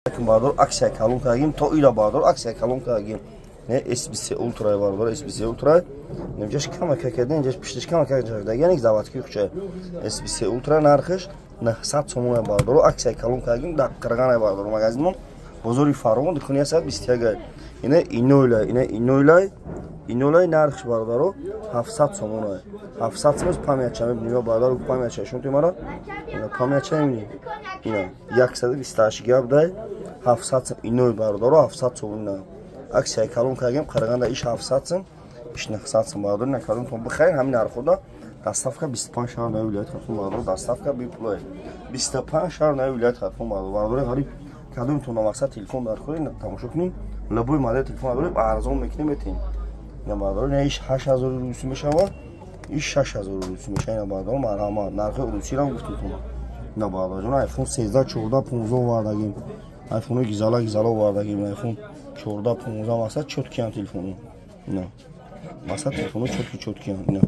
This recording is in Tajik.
Bardor aksiya kalonka to ila bardor aksiya kalonka SBC Ultra bardor SBC Ultra немножко камакакадан инҷаш пиштиш камакакадан даган ик заводки хуча SBC Ultra нархиш на 100 сомон бардор аksiya kalonka да қиргана бардор магазин бозори фарон дукуния 121 ина инойлай нархиш бардор 700 сомон 700 сомон памятча мебинем бардор памятча шун тумара памятча мебинем ина 128 габдай 700 иной бардор 700 сомон aksiya kalonka qirganda ish 700 ish 900 bardor на kalon то бихайр ҳамин нархода доставка 25 шаҳр на вилоят хатм бардор доставка беплой 25 шаҳр на вилоят хатм бардор ғариб кадом то на мақсад телефон дар хӯри тамошо кунин лабой модель телефон дорем арзон мекунем метин на бардор не ish 8000 рус мешава ish 6000 рус меша на бардор марҳамат нархи русиро гуфтум на бардор iPhone 13 14 15 вардагим iPhone гизала вардагим iPhone 14 15 мақсад чёткиян телефону ина мақсад телефону чётки ина